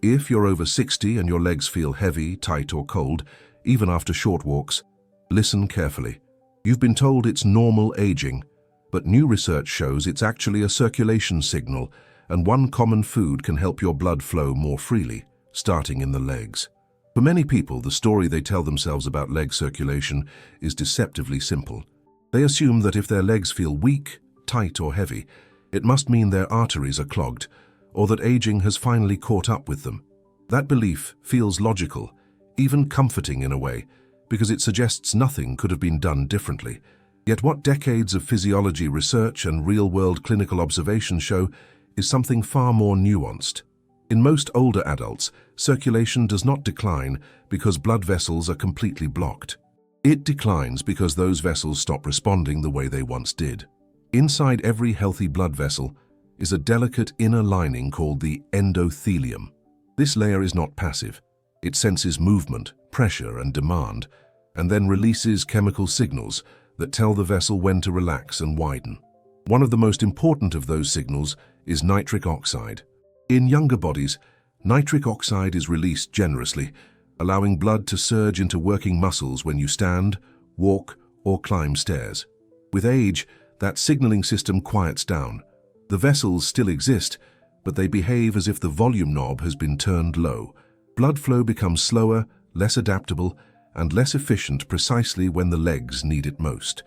If you're over 60 and your legs feel heavy, tight or cold, even after short walks, listen carefully. You've been told it's normal aging, but new research shows it's actually a circulation signal, and one common food can help your blood flow more freely, starting in the legs. For many people, the story they tell themselves about leg circulation is deceptively simple. They assume that if their legs feel weak, tight or heavy, it must mean their arteries are clogged, or that aging has finally caught up with them. That belief feels logical, even comforting in a way, because it suggests nothing could have been done differently. Yet what decades of physiology research and real-world clinical observation show is something far more nuanced. In most older adults, circulation does not decline because blood vessels are completely blocked. It declines because those vessels stop responding the way they once did. Inside every healthy blood vessel is a delicate inner lining called the endothelium. This layer is not passive. It senses movement, pressure, and demand, and then releases chemical signals that tell the vessel when to relax and widen. One of the most important of those signals is nitric oxide. In younger bodies, nitric oxide is released generously, allowing blood to surge into working muscles when you stand, walk, or climb stairs. With age, that signaling system quiets down. The vessels still exist, but they behave as if the volume knob has been turned low. Blood flow becomes slower, less adaptable, and less efficient precisely when the legs need it most.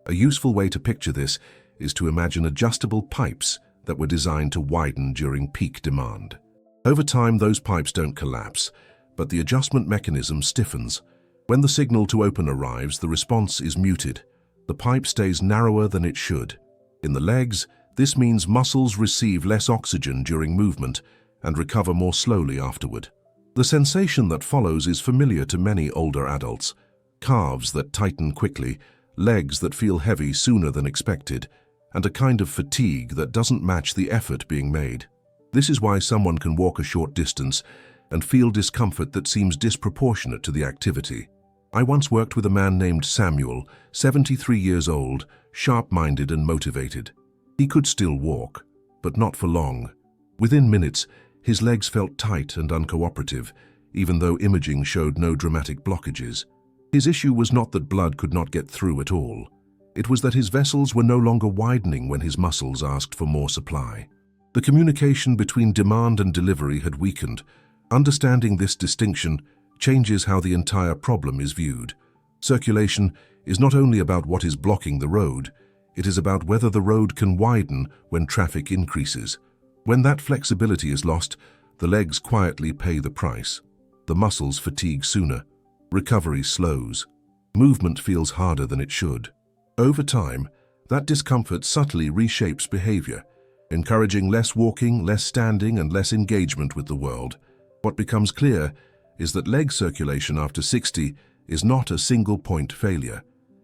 A useful way to picture this is to imagine adjustable pipes that were designed to widen during peak demand. Over time, those pipes don't collapse, but the adjustment mechanism stiffens. When the signal to open arrives, the response is muted. The pipe stays narrower than it should. In the legs, this means muscles receive less oxygen during movement and recover more slowly afterward. The sensation that follows is familiar to many older adults. Calves that tighten quickly, legs that feel heavy sooner than expected, and a kind of fatigue that doesn't match the effort being made. This is why someone can walk a short distance and feel discomfort that seems disproportionate to the activity. I once worked with a man named Samuel, 73 years old, sharp-minded and motivated. He could still walk, but not for long. Within minutes, his legs felt tight and uncooperative, even though imaging showed no dramatic blockages. His issue was not that blood could not get through at all. It was that his vessels were no longer widening when his muscles asked for more supply. The communication between demand and delivery had weakened. Understanding this distinction changes how the entire problem is viewed. Circulation is not only about what is blocking the road, it is about whether the road can widen when traffic increases. When that flexibility is lost, the legs quietly pay the price. The muscles fatigue sooner. Recovery slows. Movement feels harder than it should. Over time, that discomfort subtly reshapes behavior, encouraging less walking, less standing, and less engagement with the world. What becomes clear is that leg circulation after 60 is not a single-point failure.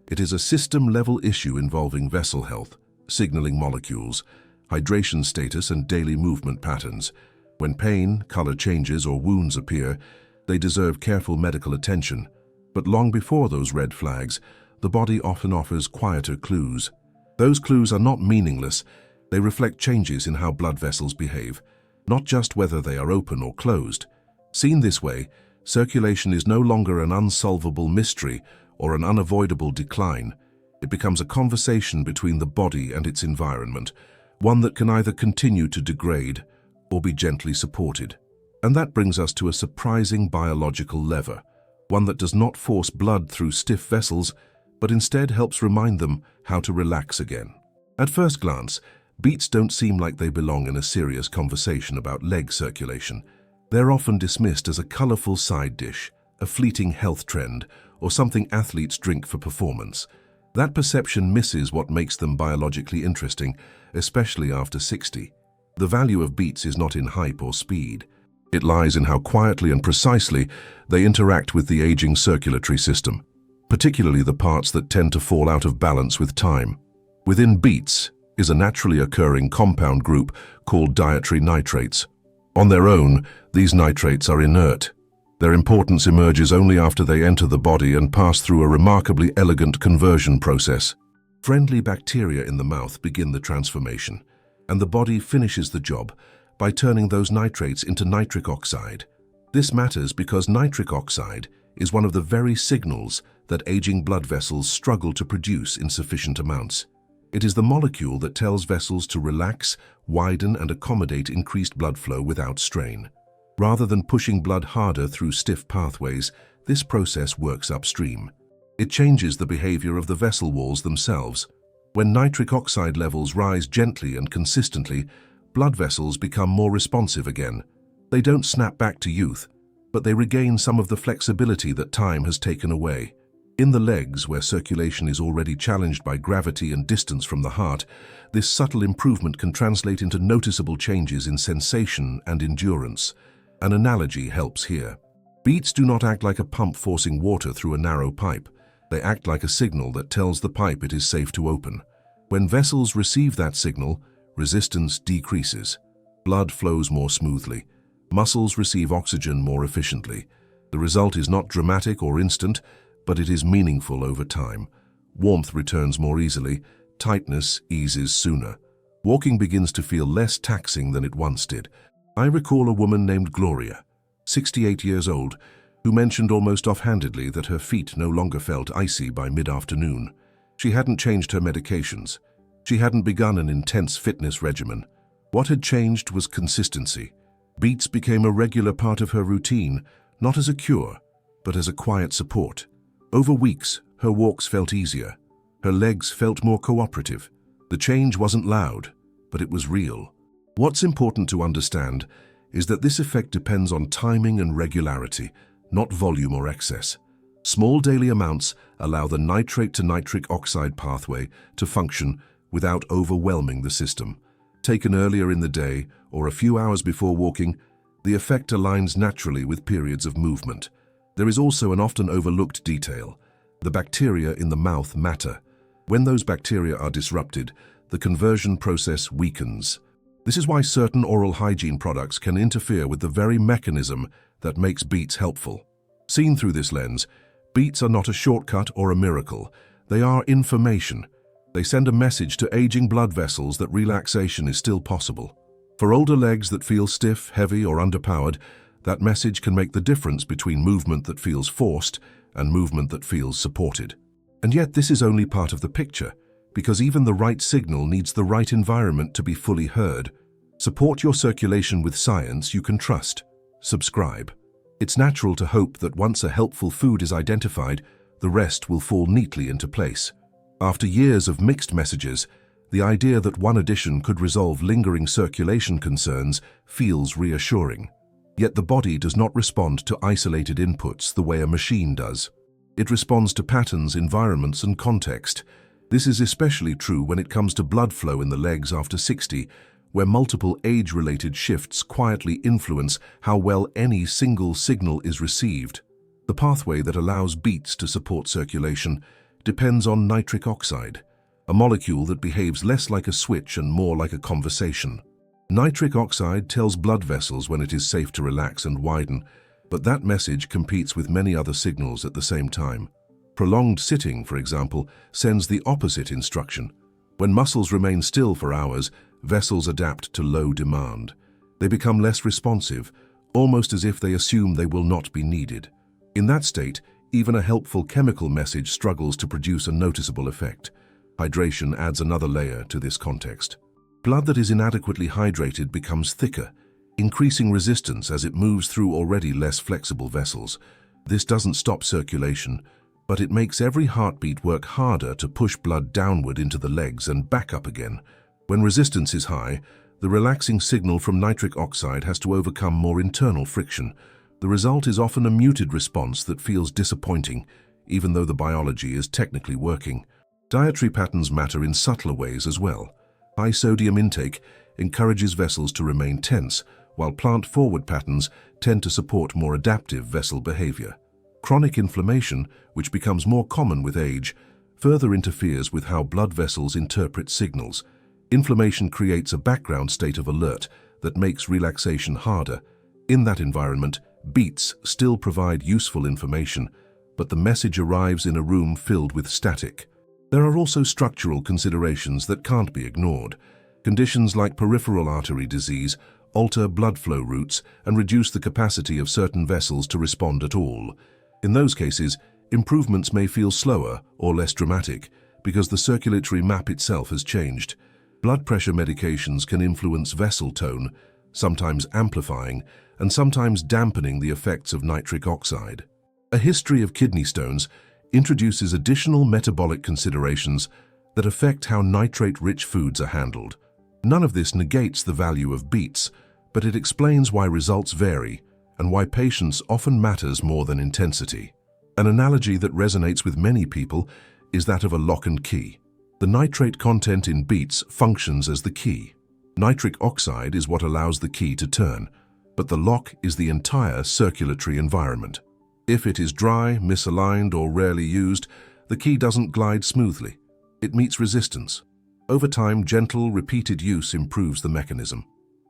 It is a system-level issue involving vessel health, signaling molecules, hydration status, and daily movement patterns. When pain, color changes, or wounds appear, they deserve careful medical attention. But long before those red flags, the body often offers quieter clues. Those clues are not meaningless. They reflect changes in how blood vessels behave, not just whether they are open or closed. Seen this way, circulation is no longer an unsolvable mystery or an unavoidable decline. It becomes a conversation between the body and its environment, one that can either continue to degrade or be gently supported. And that brings us to a surprising biological lever, one that does not force blood through stiff vessels, but instead helps remind them how to relax again. At first glance, beets don't seem like they belong in a serious conversation about leg circulation. They're often dismissed as a colorful side dish, a fleeting health trend, or something athletes drink for performance. That perception misses what makes them biologically interesting, especially after 60. The value of beets is not in hype or speed. It lies in how quietly and precisely they interact with the aging circulatory system, particularly the parts that tend to fall out of balance with time. Within beets is a naturally occurring compound group called dietary nitrates. On their own, these nitrates are inert. Their importance emerges only after they enter the body and pass through a remarkably elegant conversion process. Friendly bacteria in the mouth begin the transformation, and the body finishes the job by turning those nitrates into nitric oxide. This matters because nitric oxide is one of the very signals that aging blood vessels struggle to produce in sufficient amounts. It is the molecule that tells vessels to relax, widen, and accommodate increased blood flow without strain. Rather than pushing blood harder through stiff pathways, this process works upstream. It changes the behavior of the vessel walls themselves. When nitric oxide levels rise gently and consistently, blood vessels become more responsive again. They don't snap back to youth, but they regain some of the flexibility that time has taken away. In the legs, where circulation is already challenged by gravity and distance from the heart, this subtle improvement can translate into noticeable changes in sensation and endurance. An analogy helps here. Beats do not act like a pump forcing water through a narrow pipe. They act like a signal that tells the pipe it is safe to open. When vessels receive that signal, resistance decreases. Blood flows more smoothly. Muscles receive oxygen more efficiently. The result is not dramatic or instant, but it is meaningful over time. Warmth returns more easily. Tightness eases sooner. Walking begins to feel less taxing than it once did. I recall a woman named Gloria, 68 years old, who mentioned almost offhandedly that her feet no longer felt icy by mid-afternoon. She hadn't changed her medications. She hadn't begun an intense fitness regimen. What had changed was consistency. Beats became a regular part of her routine, not as a cure, but as a quiet support. Over weeks, her walks felt easier. Her legs felt more cooperative. The change wasn't loud, but it was real. What's important to understand is that this effect depends on timing and regularity, not volume or excess. Small daily amounts allow the nitrate to nitric oxide pathway to function without overwhelming the system. Taken earlier in the day or a few hours before walking, the effect aligns naturally with periods of movement. There is also an often overlooked detail. The bacteria in the mouth matter. When those bacteria are disrupted, the conversion process weakens. This is why certain oral hygiene products can interfere with the very mechanism that makes beats helpful. Seen through this lens, beats are not a shortcut or a miracle. They are information. They send a message to aging blood vessels that relaxation is still possible. For older legs that feel stiff, heavy, or underpowered, that message can make the difference between movement that feels forced and movement that feels supported. And yet this is only part of the picture, because even the right signal needs the right environment to be fully heard. Support your circulation with science you can trust. Subscribe. It's natural to hope that once a helpful food is identified, the rest will fall neatly into place. After years of mixed messages, the idea that one addition could resolve lingering circulation concerns feels reassuring. Yet the body does not respond to isolated inputs the way a machine does. It responds to patterns, environments, and context. This is especially true when it comes to blood flow in the legs after 60, where multiple age-related shifts quietly influence how well any single signal is received. The pathway that allows beats to support circulation depends on nitric oxide, a molecule that behaves less like a switch and more like a conversation. Nitric oxide tells blood vessels when it is safe to relax and widen, but that message competes with many other signals at the same time. Prolonged sitting, for example, sends the opposite instruction. When muscles remain still for hours, vessels adapt to low demand. They become less responsive, almost as if they assume they will not be needed. In that state, even a helpful chemical message struggles to produce a noticeable effect. Hydration adds another layer to this context. Blood that is inadequately hydrated becomes thicker, increasing resistance as it moves through already less flexible vessels. This doesn't stop circulation, but it makes every heartbeat work harder to push blood downward into the legs and back up again. When resistance is high, the relaxing signal from nitric oxide has to overcome more internal friction. The result is often a muted response that feels disappointing, even though the biology is technically working. Dietary patterns matter in subtler ways as well. High sodium intake encourages vessels to remain tense, while plant-forward patterns tend to support more adaptive vessel behavior. Chronic inflammation, which becomes more common with age, further interferes with how blood vessels interpret signals. Inflammation creates a background state of alert that makes relaxation harder. In that environment, beats still provide useful information, but the message arrives in a room filled with static. There are also structural considerations that can't be ignored. Conditions like peripheral artery disease alter blood flow routes and reduce the capacity of certain vessels to respond at all. In those cases, improvements may feel slower or less dramatic because the circulatory map itself has changed. Blood pressure medications can influence vessel tone, sometimes amplifying and sometimes dampening the effects of nitric oxide. A history of kidney stones introduces additional metabolic considerations that affect how nitrate-rich foods are handled. None of this negates the value of beets, but it explains why results vary and why patience often matters more than intensity. An analogy that resonates with many people is that of a lock and key. The nitrate content in beets functions as the key. Nitric oxide is what allows the key to turn, but the lock is the entire circulatory environment. If it is dry, misaligned, or rarely used, the key doesn't glide smoothly. It meets resistance. Over time, gentle, repeated use improves the mechanism.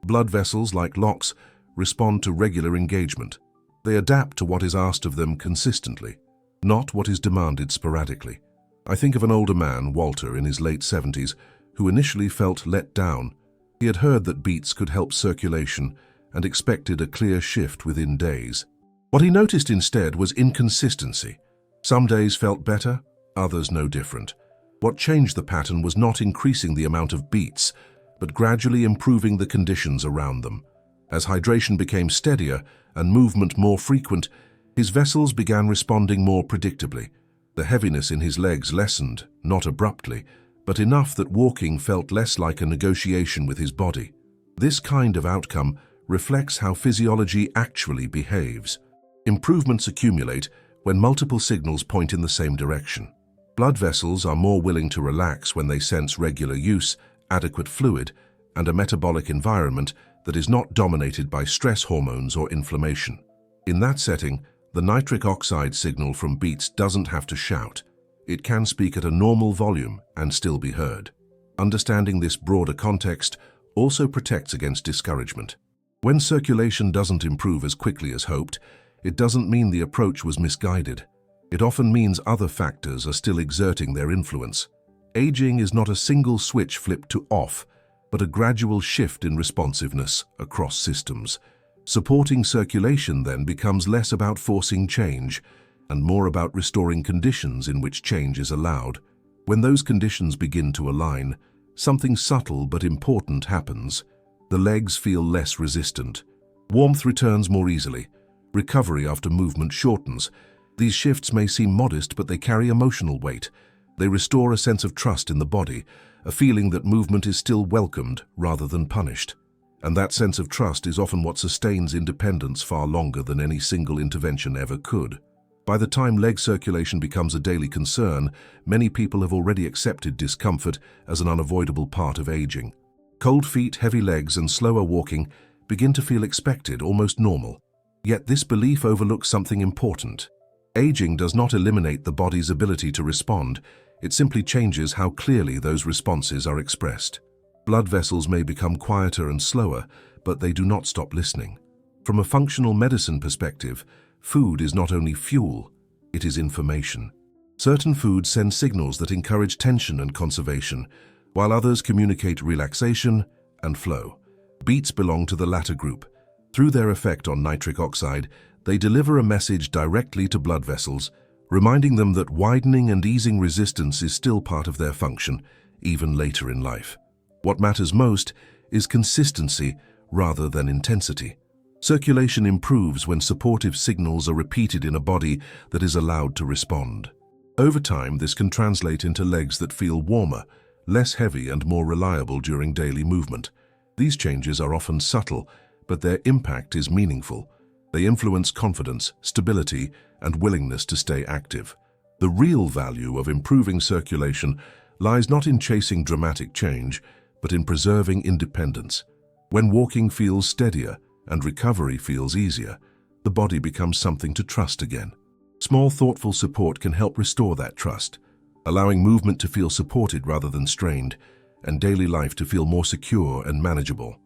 Blood vessels, like locks, respond to regular engagement. They adapt to what is asked of them consistently, not what is demanded sporadically. I think of an older man, Walter, in his late 70s, who initially felt let down. He had heard that beets could help circulation and expected a clear shift within days. What he noticed instead was inconsistency. Some days felt better, others no different. What changed the pattern was not increasing the amount of beets, but gradually improving the conditions around them. As hydration became steadier and movement more frequent, his vessels began responding more predictably. The heaviness in his legs lessened, not abruptly, but enough that walking felt less like a negotiation with his body. This kind of outcome reflects how physiology actually behaves. Improvements accumulate when multiple signals point in the same direction. Blood vessels are more willing to relax when they sense regular use, adequate fluid, and a metabolic environment that is not dominated by stress hormones or inflammation. In that setting, the nitric oxide signal from beets doesn't have to shout. It can speak at a normal volume and still be heard. Understanding this broader context also protects against discouragement. When circulation doesn't improve as quickly as hoped, it doesn't mean the approach was misguided. It often means other factors are still exerting their influence. Aging is not a single switch flipped to off, but a gradual shift in responsiveness across systems. Supporting circulation then becomes less about forcing change and more about restoring conditions in which change is allowed. When those conditions begin to align, something subtle but important happens. The legs feel less resistant. Warmth returns more easily. Recovery after movement shortens. These shifts may seem modest, but they carry emotional weight. They restore a sense of trust in the body, a feeling that movement is still welcomed rather than punished. And that sense of trust is often what sustains independence far longer than any single intervention ever could. By the time leg circulation becomes a daily concern, many people have already accepted discomfort as an unavoidable part of aging. Cold feet, heavy legs, and slower walking begin to feel expected, almost normal. Yet this belief overlooks something important. Aging does not eliminate the body's ability to respond. It simply changes how clearly those responses are expressed. Blood vessels may become quieter and slower, but they do not stop listening. From a functional medicine perspective, food is not only fuel, it is information. Certain foods send signals that encourage tension and conservation, while others communicate relaxation and flow. Beets belong to the latter group. Through their effect on nitric oxide, they deliver a message directly to blood vessels, reminding them that widening and easing resistance is still part of their function, even later in life. What matters most is consistency rather than intensity. Circulation improves when supportive signals are repeated in a body that is allowed to respond. Over time, this can translate into legs that feel warmer, less heavy, and more reliable during daily movement. These changes are often subtle, but their impact is meaningful. They influence confidence, stability, and willingness to stay active. The real value of improving circulation lies not in chasing dramatic change, but in preserving independence. When walking feels steadier and recovery feels easier, the body becomes something to trust again. Small, thoughtful support can help restore that trust, allowing movement to feel supported rather than strained, and daily life to feel more secure and manageable.